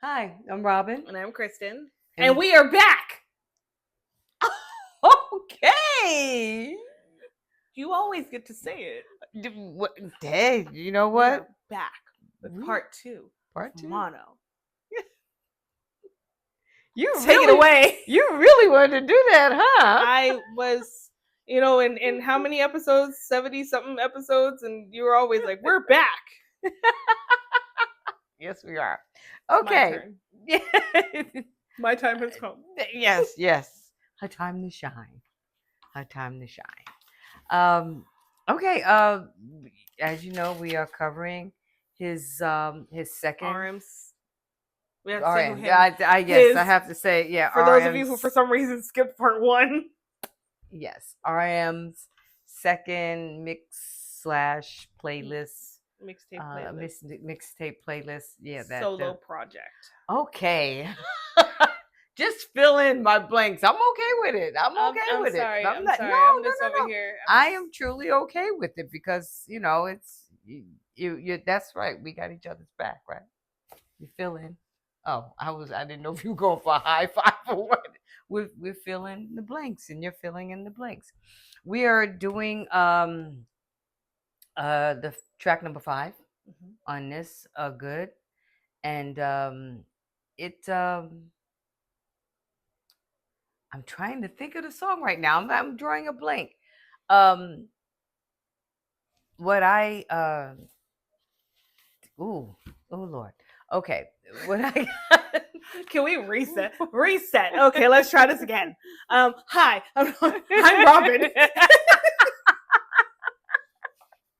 Hi, I'm Robin. And I'm Kristen. And- And we are back. Okay. You always get to say it. Hey, you know We what? are back with part two. Part two. Mono. You Take it away. You really wanted to do that, huh? I was, in how many episodes? 70-something episodes, and you were always like, we're back. Yes, we are. Okay. My turn. My time has come. Yes. Her time to shine. Okay. As you know, we are covering his second RM's. We have to RM. say who him. Yes, I have to say, yeah. For those of you who, for some reason, skipped part one. Yes, RM's second mix/playlist. Mixtape playlist. Yeah, that solo project. Okay. Just fill in my blanks. I'm okay with it. I'm okay with sorry. it. I'm sorry. I'm just over here. I am truly okay with it because it's you. That's right. We got each other's back, right? You fill in. Oh, I didn't know if you were going for a high five or what. We're filling the blanks, and you're filling in the blanks. We are doing the track number 5 on this good, and I'm trying to think of the song right now. I'm drawing a blank. What I oh Lord. Okay. What I Can we reset? Reset. Okay, let's try this again. Hi, I'm Robin.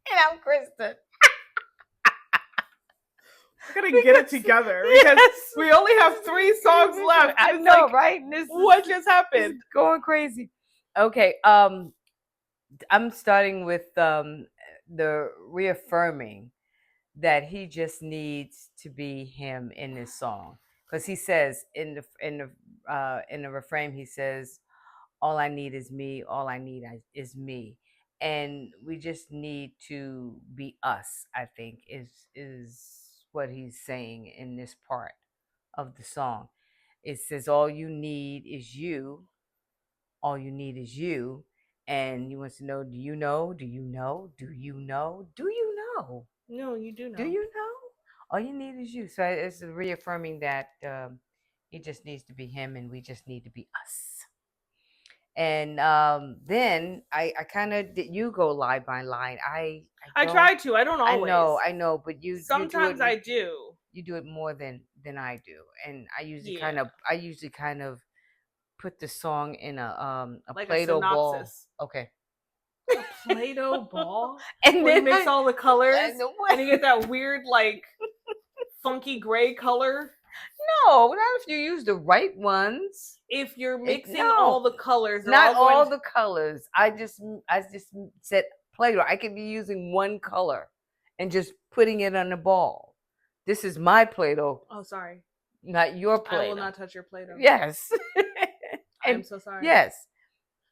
And I'm Kristen. We're gonna get it together because we only have 3 songs left. I know, right? What just happened? Going crazy. Okay. I'm starting with the reaffirming that he just needs to be him in this song, because he says in the refrain, he says, "All I need is me. All I need is me." And we just need to be us, I think, is what he's saying in this part of the song. It says, all you need is you. All you need is you. And he wants to know, do you know? Do you know? Do you know? Do you know? No, you do know. Do you know? All you need is you. So it's reaffirming that he just needs to be him, and we just need to be us. And then I kind of did you go line by line. I try to. I don't always. I know, but you sometimes I do. You do it more than I do, and I usually kind of put the song in a like Play-Doh ball. Okay. A Play-Doh ball, and then you mix all the colors, and you get that weird funky gray color. No, not if you use the right ones. If you're mixing all the colors, not all the colors. I just said Play-Doh. I could be using one color and just putting it on the ball. This is my Play-Doh. Oh, sorry. Not your Play-Doh. I will not touch your Play-Doh. Yes. I'm so sorry. Yes.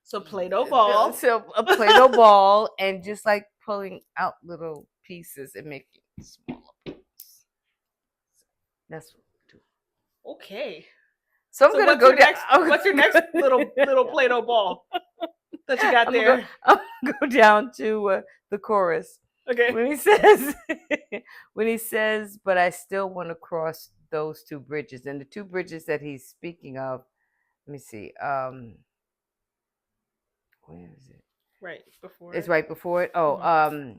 So Play-Doh ball. So a Play-Doh ball, and just like pulling out little pieces and making smaller pieces. That's what we do. Okay. So I'm gonna go down. What's your next little Play-Doh ball that you got there? I'm gonna go down to the chorus. Okay. When he says, but I still want to cross those 2 bridges, and the 2 bridges that he's speaking of. Let me see. Where is it? Right before. It's right before it. Oh,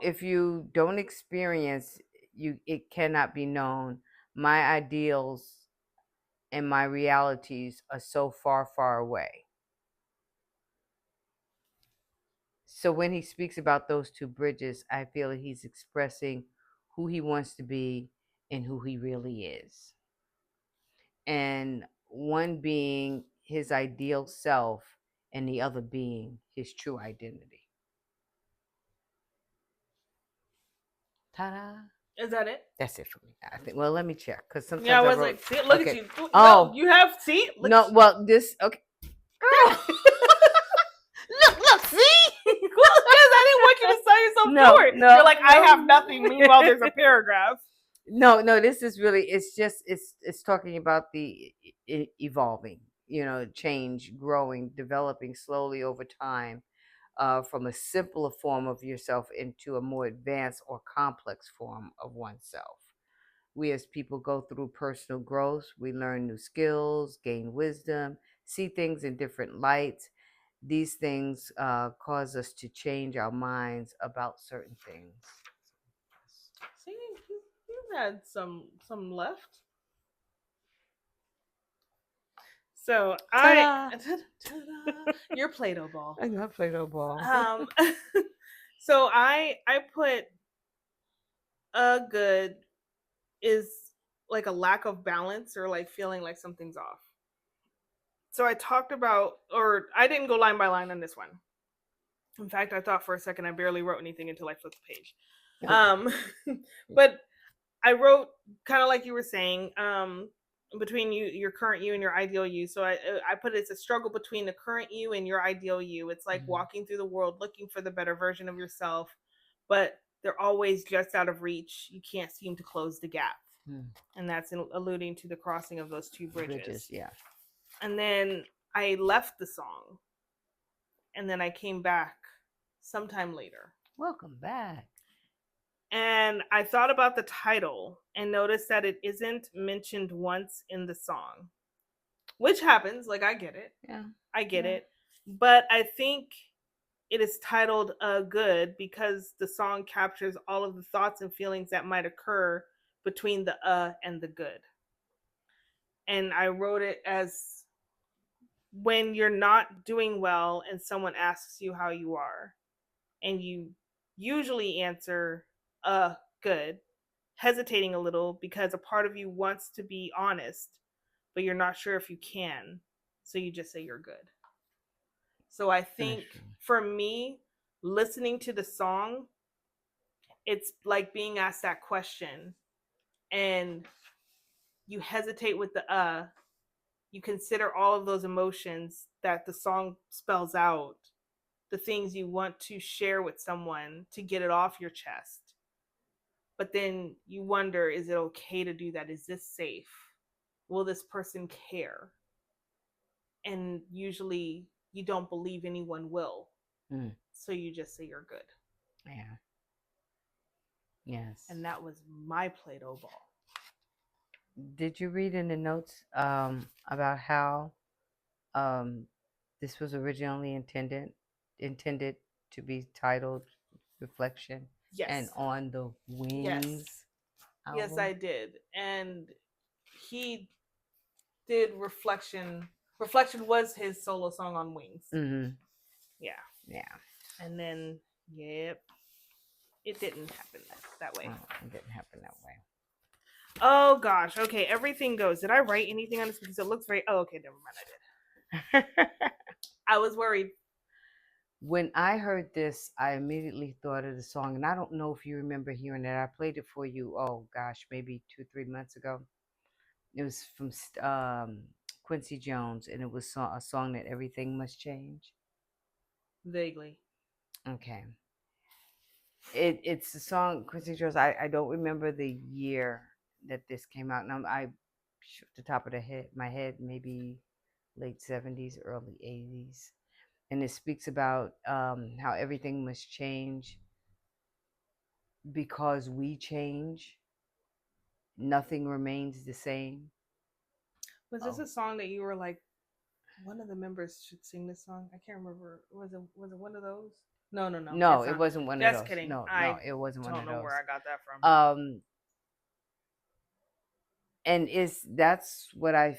if you don't experience, it cannot be known. My ideals and my realities are so far, far away. So when he speaks about those 2 bridges, I feel that he's expressing who he wants to be and who he really is. And one being his ideal self, and the other being his true identity. Ta-da! Is that it? That's it for me. I think. Well, let me check, because sometimes I was like, see, look at you. Oh, you have this okay. Look, see? Because I didn't want you to sell yourself short. No. You're like, I have nothing. Meanwhile, there's a paragraph. No, this is really, it's just, it's talking about the evolving, change, growing, developing slowly over time, from a simpler form of yourself into a more advanced or complex form of oneself. We as people go through personal growth, we learn new skills, gain wisdom, see things in different lights. These things cause us to change our minds about certain things. See, you had some left. So Ta-da! your Play-Doh ball. I got Play-Doh ball. So I put a good is like a lack of balance or like feeling like something's off. So I talked about, or I didn't go line by line on this one. In fact, I thought for a second I barely wrote anything until I flipped the page. But I wrote kind of like you were saying, between your current you and your ideal you. So I put it's a struggle between the current you and your ideal you. It's like walking through the world looking for the better version of yourself, but they're always just out of reach. You can't seem to close the gap. And that's alluding to the crossing of those two bridges. Yeah. And then I left the song, and then I came back sometime later. Welcome back. And I thought about the title and noticed that it isn't mentioned once in the song, which happens. Like, I get it. Yeah. I get it. But I think it is titled Good because the song captures all of the thoughts and feelings that might occur between the and the good. And I wrote it as when you're not doing well and someone asks you how you are, and you usually answer good, hesitating a little because a part of you wants to be honest, but you're not sure if you can, so you just say you're good. So I think for me, listening to the song, it's like being asked that question and you hesitate with the you consider all of those emotions that the song spells out, the things you want to share with someone to get it off your chest. But then you wonder, is it okay to do that? Is this safe? Will this person care? And usually you don't believe anyone will. So you just say you're good. Yeah. Yes. And that was my Play-Doh ball. Did you read in the notes about how this was originally intended to be titled Reflection? Yes. And On the Wings. Yes. Album? Yes, I did. And he did Reflection. Reflection was his solo song on Wings. Yeah. And then, yep, it didn't happen that way. It didn't happen that way. Oh gosh. Okay, everything goes. Did I write anything on this? Because it looks very. Oh, okay, never mind. I did. I was worried. When I heard this, I immediately thought of the song, and I don't know if you remember hearing it. I played it for you. Oh gosh, maybe 2-3 months ago. It was from Quincy Jones, and it was a song that Everything Must Change. Vaguely. Okay. It's a song Quincy Jones. I don't remember the year that this came out, and I shook the top of my head, maybe late 70s, early 80s, and it speaks about how everything must change because we change. Nothing remains the same. Was this a song that you were like, one of the members should sing this song? I can't remember. Was it one of those? No. No, it wasn't one of those. Just kidding. No, it wasn't one of those. I don't know where I got that from. And that's what I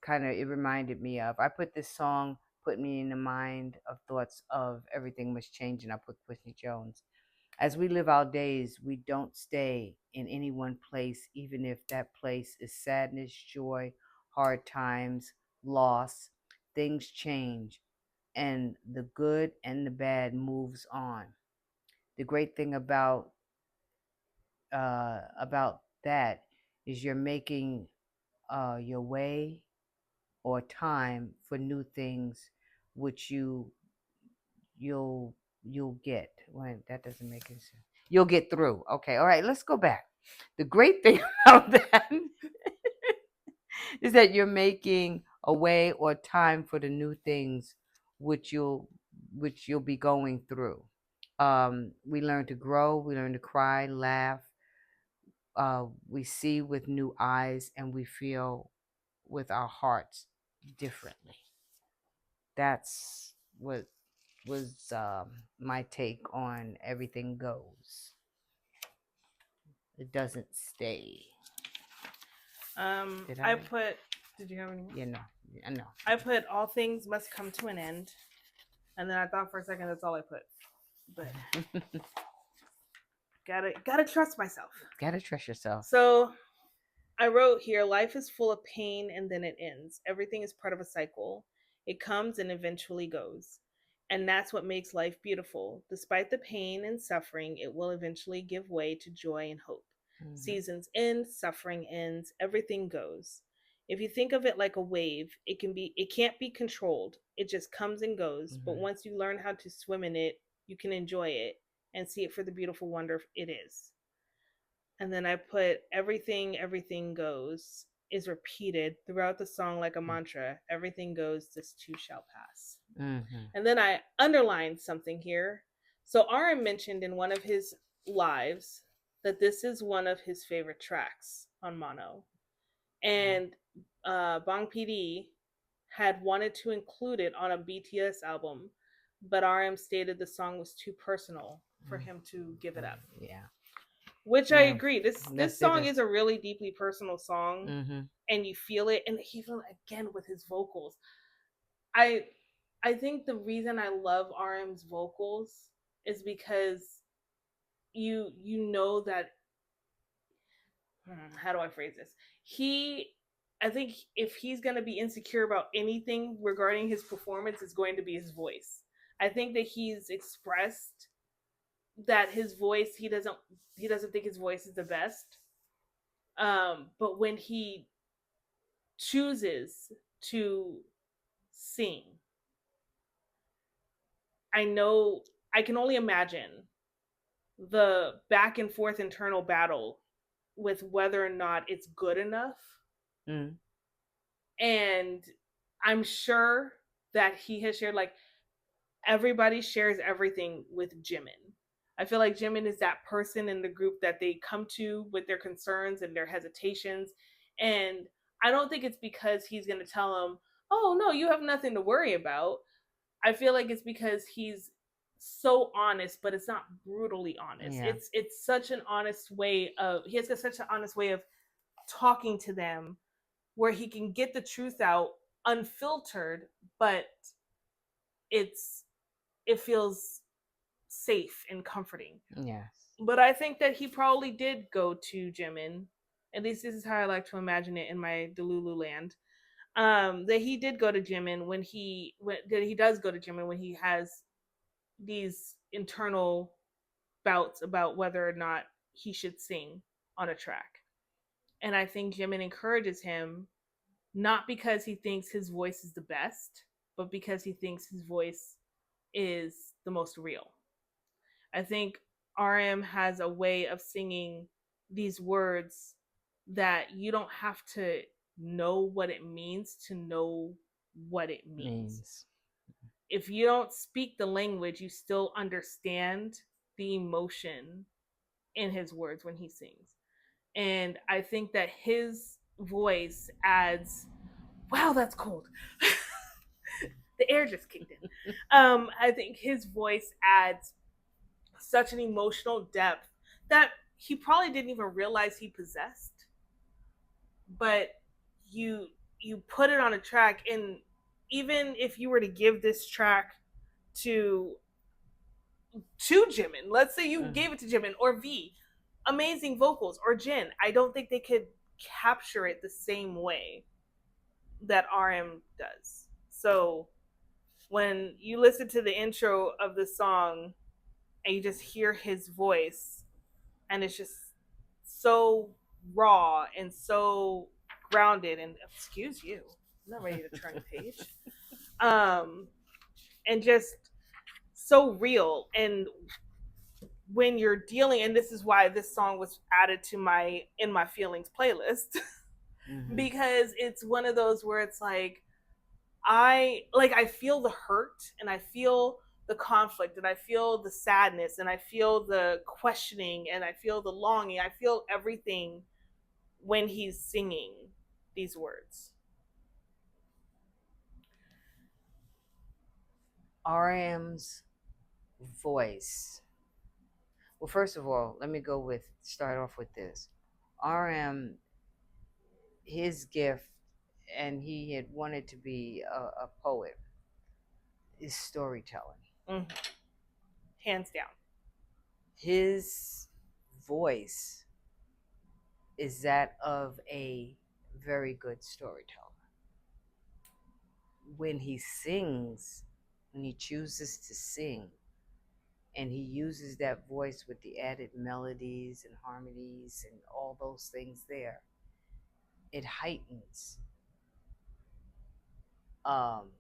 kind of, it reminded me of. I put this song, put me in the mind of thoughts of Everything Must Change, and I put Quincy Jones. As we live our days, we don't stay in any one place, even if that place is sadness, joy, hard times, loss. Things change, and the good and the bad moves on. The great thing about that is you're making your way or time for new things, which you'll get. Well, that doesn't make any sense. You'll get through. Okay, all right, let's go back. The great thing about that is that you're making a way or time for the new things which you'll be going through. We learn to grow, we learn to cry, laugh, we see with new eyes, and we feel with our hearts differently. That's what was my take on Everything Goes. It doesn't stay. Did I put. Did you have any more? Yeah, no. I know. I put all things must come to an end, and then I thought for a second that's all I put, but gotta trust myself. Gotta trust yourself. So I wrote here: life is full of pain, and then it ends. Everything is part of a cycle. It comes and eventually goes. And that's what makes life beautiful. Despite the pain and suffering, it will eventually give way to joy and hope. Mhm. Seasons end, suffering ends, everything goes. If you think of it like a wave, it can't be controlled. It just comes and goes. But Mhm. once you learn how to swim in it, you can enjoy it and see it for the beautiful wonder it is. And then I put everything goes is repeated throughout the song like a mantra. Everything goes, this too shall pass. Mhm. And then I underlined something here. So RM mentioned in one of his lives that this is one of his favorite tracks on Mono. And Bang PD had wanted to include it on a BTS album, but RM stated the song was too personal for him to give it up. Yeah. Which I agree. This Yes, song is a really deeply personal song, Mm-hmm. and you feel it. And even again with his vocals, I think the reason I love RM's vocals is because you know that how do I phrase this? I think if he's going to be insecure about anything regarding his performance, it's going to be his voice. I think that he's expressed that his voice he doesn't think his voice is the best. But when he chooses to sing, I know I can only imagine the back and forth internal battle with whether or not it's good enough. Mm. And I'm sure that he has shared, like, everybody shares everything with Jimin. I feel like Jimin is that person in the group that they come to with their concerns and their hesitations. And I don't think it's because he's going to tell them, oh, no, you have nothing to worry about. I feel like it's because he's so honest, but it's not brutally honest. Yeah. It's such an honest way of he has such an honest way of talking to them where he can get the truth out unfiltered, but it's it feels safe and comforting. Yes. But I think that he probably did go to Jimin. At least this is how I like to imagine it in my Delulu land. That he did go to Jimin that he does go to Jimin when he has these internal bouts about whether or not he should sing on a track. And I think Jimin encourages him not because he thinks his voice is the best, but because he thinks his voice is the most real. I think RM has a way of singing these words that you don't have to know what it means to know what it means. If you don't speak the language, you still understand the emotion in his words when he sings. And I think that his voice adds, wow, that's cold. The air just kicked in. I think his voice adds such an emotional depth that he probably didn't even realize he possessed. But you you put it on a track, and even if you were to give this track to Jimin, let's say you gave it to Jimin or V, amazing vocals, or Jin, I don't think they could capture it the same way that RM does. So when you listen to the intro of the song and you just hear his voice, and it's just so raw and so grounded, and excuse you, I'm not ready to turn the page. And just so real. And when you're dealing, and this is why this song was added to my in my feelings playlist, Mm-hmm. because it's one of those where it's like I feel the hurt and I feel the conflict and I feel the sadness and I feel the questioning and I feel the longing. I feel everything when he's singing these words. RM's voice. Well, first of all, let me start off with this. RM, his gift, and he had wanted to be a poet, is storytelling. Mm-hmm. Hands down. His voice is that of a very good storyteller. When he sings, when he chooses to sing, and he uses that voice with the added melodies and harmonies and all those things there, it heightens um,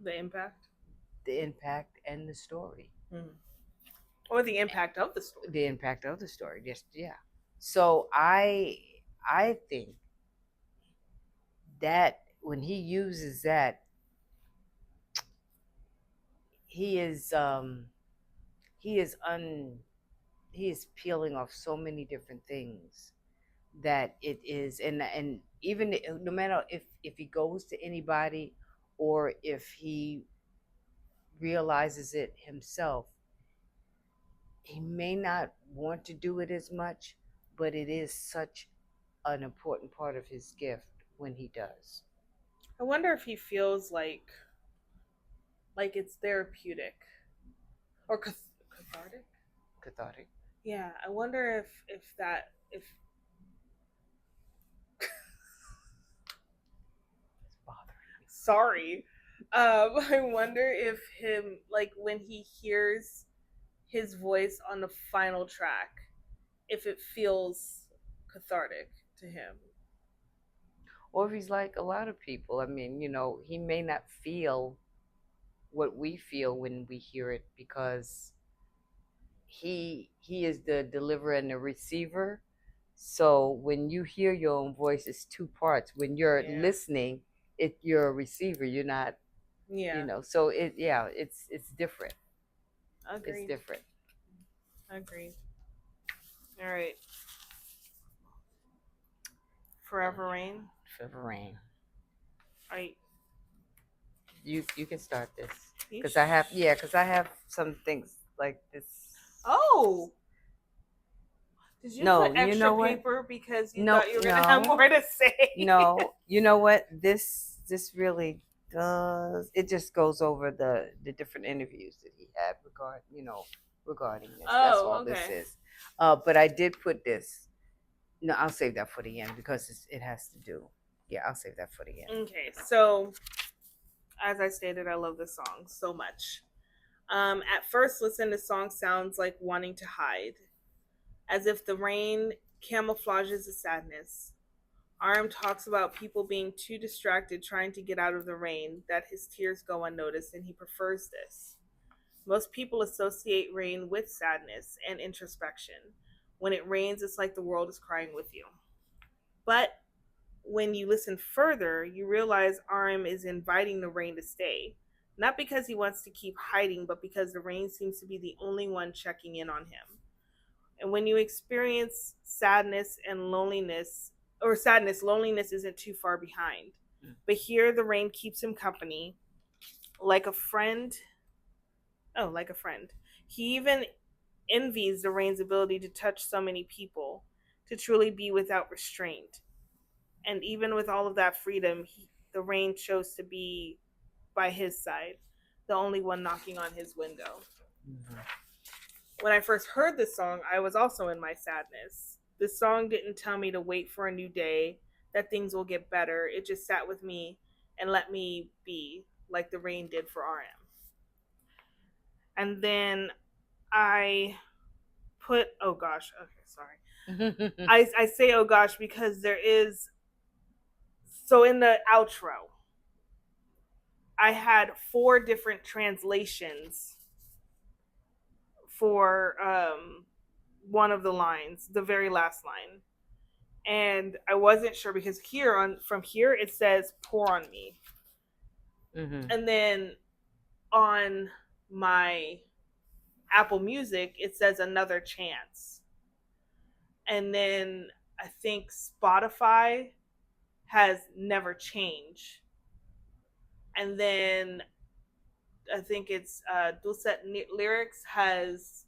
The impact. the impact and the story. Mm-hmm. Or the impact of the story. The impact of the story, just yeah. So I think that when he uses that, he is he is un he is peeling off so many different things that it is, and even no matter if he goes to anybody or if he realizes it himself, he may not want to do it as much, but it is such an important part of his gift when he does. I wonder if he feels like it's therapeutic or cathartic. Cathartic. Yeah, I wonder if that if It's bothering sorry. I wonder if him like when he hears his voice on the final track, if it feels cathartic to him. or if he's like a lot of people. I mean, he may not feel what we feel when we hear it because he is the deliverer and the receiver. So when you hear your own voice, it's two parts. When you're Yeah. listening, you're a receiver. You're not, Yeah. So it's different. It's Agreed. different. Agreed. All right. Forever Rain. Forever Rain. All right. You can start this because I have some things like this. Oh, did you No, put you extra know what? paper because you No, thought you were gonna have more to say? No, you know what? This really does. It just goes over the different interviews that he had regarding this. That's Oh, all this okay. is. But I did put this. No, I'll save that for the end because it has to do. Yeah, I'll save that for the end. Okay, so as I stated, I love this song so much. At first listen, the song sounds like wanting to hide, as if the rain camouflages the sadness. RM talks about people being too distracted trying to get out of the rain that his tears go unnoticed, and he prefers this. Most people associate rain with sadness and introspection. When it rains, it's like the world is crying with you. But when you listen further, you realize RM is inviting the rain to stay. Not because he wants to keep hiding, but because the rain seems to be the only one checking in on him. And when you experience sadness and loneliness, or sadness, loneliness isn't too far behind. But here, the rain keeps him company, like a friend. Oh, like a friend. He even envies the rain's ability to touch so many people, to truly be without restraint. And even with all of that freedom, the rain chose to be by his side, the only one knocking on his window. Mm-hmm. When I first heard this song, I was also in my sadness. This song didn't tell me to wait for a new day, that things will get better. It just sat with me and let me be, like the rain did for RM. And then I put, oh gosh, okay, sorry. I say oh gosh because there is, so in the outro, I had 4 different translations for one of the lines, the very last line. And I wasn't sure because here on from here it says pour on me. Mm-hmm. And then on my Apple Music it says another chance. And then I think Spotify has never changed. And then I think it's Dulcet Lyrics has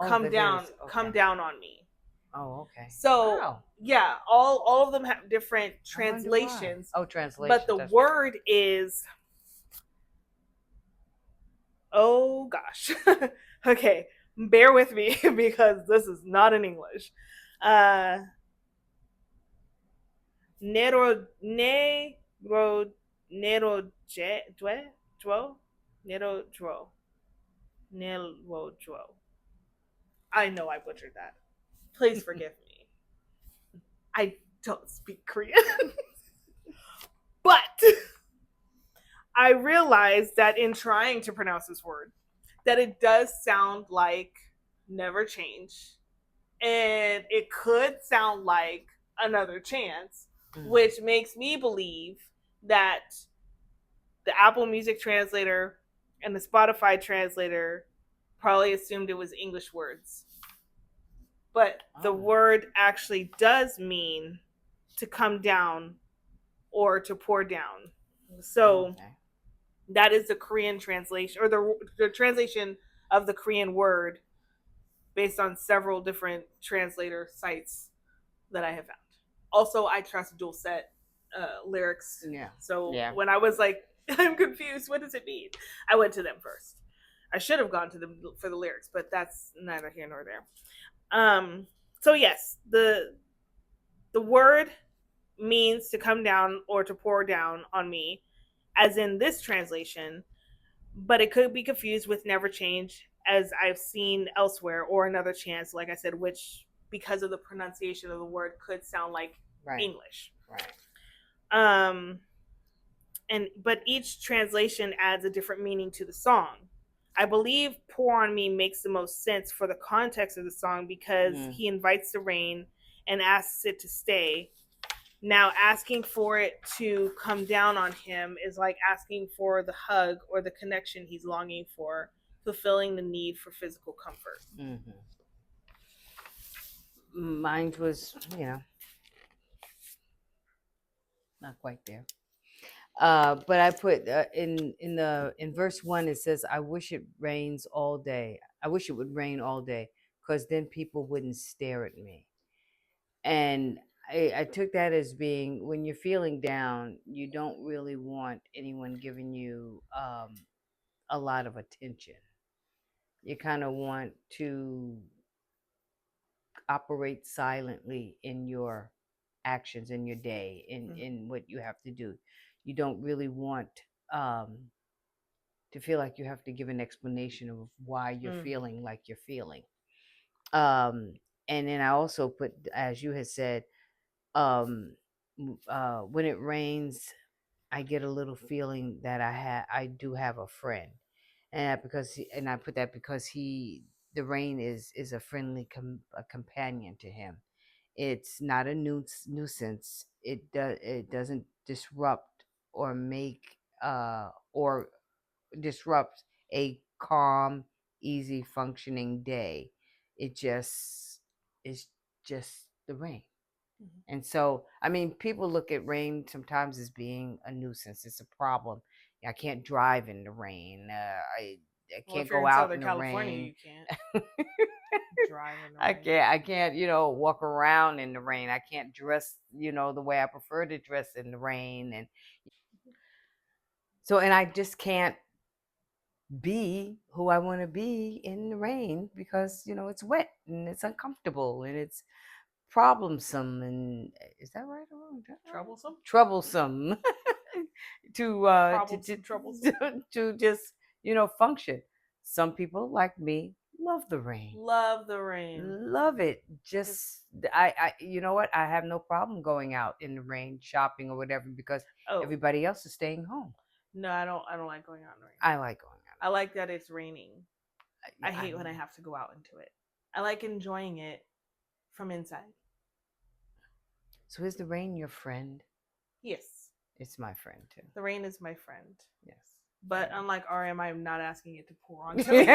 Oh, the lyrics. come Okay. down on me. Oh, okay. So Wow. yeah, all of them have different I wonder why. translations, Oh, but translations. the That's right. word is, oh gosh. Okay, bear with me because this is not in English. Uh Nero Nero Nero Dwe Dwo Nero Dwo Nero Dwo. I know I butchered that. Please forgive me. I don't speak Korean. But I realized that in trying to pronounce this word, that it does sound like never change. And it could sound like another chance, which makes me believe that the Apple Music translator and the Spotify translator probably assumed it was English words. But the word actually does mean to come down or to pour down. So that is the Korean translation, or the translation of the Korean word based on several different translator sites that I have found. Also, I trust dual set lyrics. Yeah. So Yeah. when I was like, I'm confused, what does it mean? I went to them first. I should have gone to them for the lyrics, but that's neither here nor there. So yes, the word means to come down or to pour down on me, as in this translation, but it could be confused with never change, as I've seen elsewhere, or another chance, like I said, which because of the pronunciation of the word could sound like English. Right. Um, and but each translation adds a different meaning to the song. I believe "Pour on Me" makes the most sense for the context of the song because he invites the rain and asks it to stay. Now, asking for it to come down on him is like asking for the hug or the connection he's longing for, fulfilling the need for physical comfort. Mm-hmm. Mine was, not quite there. But I put in verse 1 it says, "I wish it rains all day. I wish it would rain all day, because then people wouldn't stare at me." And I took that as being, when you're feeling down, you don't really want anyone giving you a lot of attention. You kind of want to operate silently in your actions, in your day, in what you have to do. You don't really want um, to feel like you have to give an explanation of why you're feeling like you're feeling. Um, and then I also put, as you had said, um, when it rains, I get a little feeling that I do have a friend, and I put that because the rain is a friendly a companion to him. It's not a nuisance. It doesn't disrupt or make or disrupt a calm, easy functioning day. It just is just the rain. And so, I mean, people look at rain sometimes as being a nuisance. It's a problem. I can't drive in the rain. I can't go out in the California, rain. you can't drive in the rain. I can't, walk around in the rain. I can't dress, the way I prefer to dress in the rain. And so, and I just can't be who I want to be in the rain because, it's wet and it's uncomfortable and it's problemsome. And is that right or wrong? Troublesome? Troublesome Troublesome. to just, function. Some people like me love the rain. Love the rain. Love it. Just I you know what? I have no problem going out in the rain, shopping or whatever, because everybody else is staying home. No, I don't like going out in the rain. I like going out I like that it's raining. I hate when I have to go out into it. I like enjoying it from inside. So is the rain your friend? Yes. It's my friend too. The rain is my friend. Yes. But yeah. unlike RM, I am not asking it to pour onto me.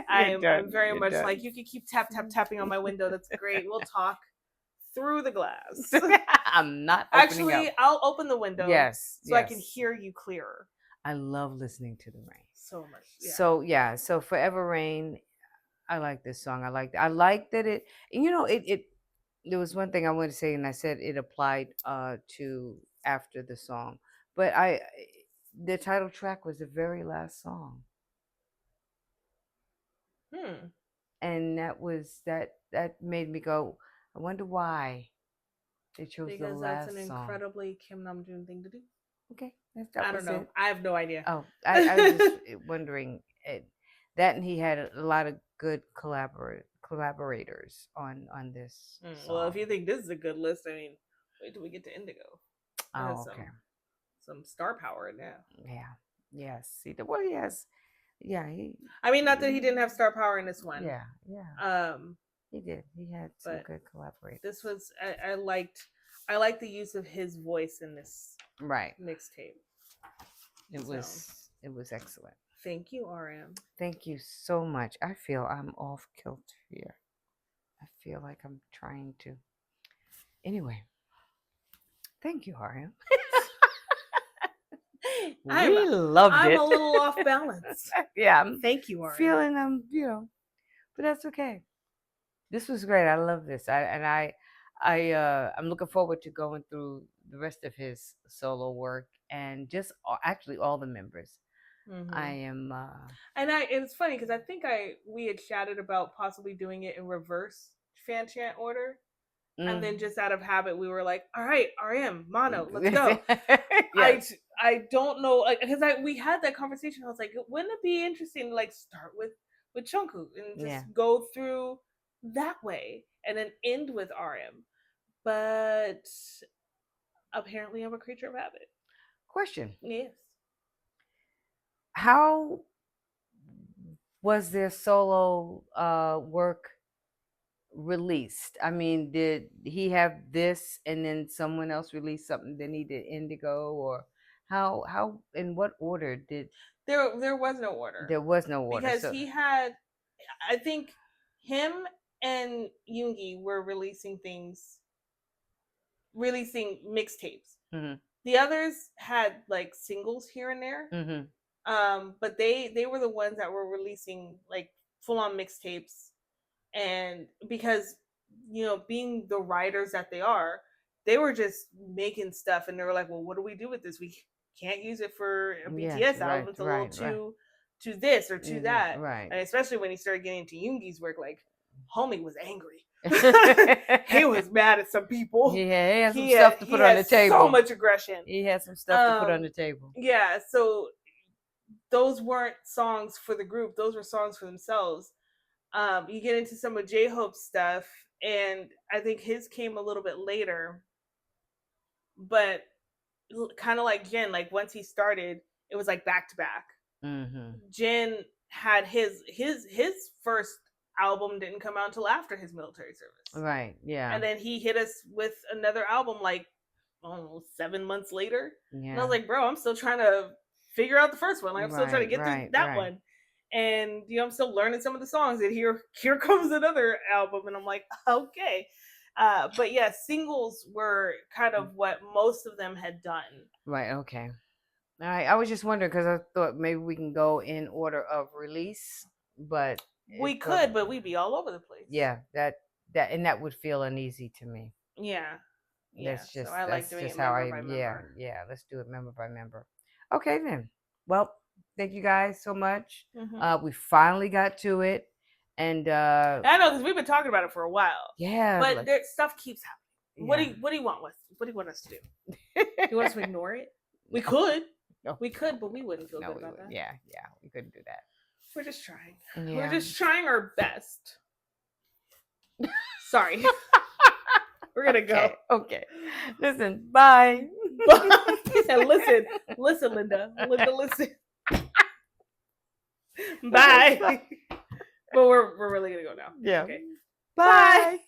I'm very much like, you can keep tapping on my window. That's great. We'll talk through the glass. I'm not actually. Up. I'll open the window. Yes, so I can hear you clearer. I love listening to the rain so much. Yeah. So Forever Rain, I like this song. I like that it. It. There was one thing I wanted to say, and I said it applied to after the song, but the title track was the very last song. And that made me go, I wonder why they chose the because last that's an song. Incredibly Kim Namjoon thing to do. Okay, I don't know. I have no idea. Oh, I was just wondering that, and he had a lot of good collaborators on this. Song. Well, if you think this is a good list, I mean, wait till we get to Indigo. Oh, okay. Some star power in there. Yeah. Yes. See, well, he has. Yeah. I mean, not that he didn't have star power in this one. Yeah. Yeah. He did. He had some good collaborators. This was I liked the use of his voice in this mixtape. It was excellent. Thank you, RM. Thank you so much. I feel I'm off kilter here. I feel like I'm trying to. Anyway, thank you, RM. We loved it. I'm a little off balance. Yeah. Thank you, RM. Feeling but that's okay. This was great. I love this. I'm looking forward to going through the rest of his solo work and just actually all the members. Mm-hmm. I am, and it's funny because I think we had chatted about possibly doing it in reverse fan chant order, and then just out of habit we were like, all right, RM, mono, let's go. Yes. I don't know, because we had that conversation. I was like, wouldn't it be interesting to start with Jungkook and just go through that way and then end with RM? But apparently I'm a creature of habit. Question. Yes. How was their solo work released? I mean, did he have this and then someone else release something, then he did Indigo, or how in what order did there was no order? There was no order. Because he had, I think him and Yoongi were releasing mixtapes. Mm-hmm. The others had singles here and there. Mm-hmm. But they were the ones that were releasing full on mixtapes, and because being the writers that they were just making stuff, and they were like, well, what do we do with this? We can't use it for a BTS album. It's a little too this or too that. Right. And especially when he started getting into Yoongi's work, homie was angry. He was mad at some people. Yeah, he had some stuff to put on the table. So much aggression. He had some stuff to put on the table. Yeah, so those weren't songs for the group. Those were songs for themselves. You get into some of J-Hope's stuff, and I think his came a little bit later. But kind of like Jin, once he started, it was back to back. Mm-hmm. Jin had his first album didn't come out until after his military service. Right. Yeah. And then he hit us with another album 7 months later. Yeah. And I was like, bro, I'm still trying to figure out the first one. I'm still trying to get through that one. And I'm still learning some of the songs. And here comes another album, and I'm like, okay. But yeah, singles were kind of what most of them had done. Right. Okay. All right. I was just wondering because I thought maybe we can go in order of release, but we could, but we'd be all over the place. Yeah, that would feel uneasy to me. Yeah. That's just so I like doing it member by member. Yeah. Let's do it member by member. Okay then. Well, thank you guys so much. Mm-hmm. We finally got to it, and I know because we've been talking about it for a while. Yeah, but stuff keeps happening. Yeah. What do you want us to do? Do you want us to ignore it? We could. No. We could, but we wouldn't feel good about that. Yeah, we couldn't do that. We're just trying. Yeah. We're just trying our best. Sorry. We're gonna go. Okay. Listen. Bye. And listen, Linda. Listen. Bye. But we're really gonna go now. Yeah. Okay. Bye.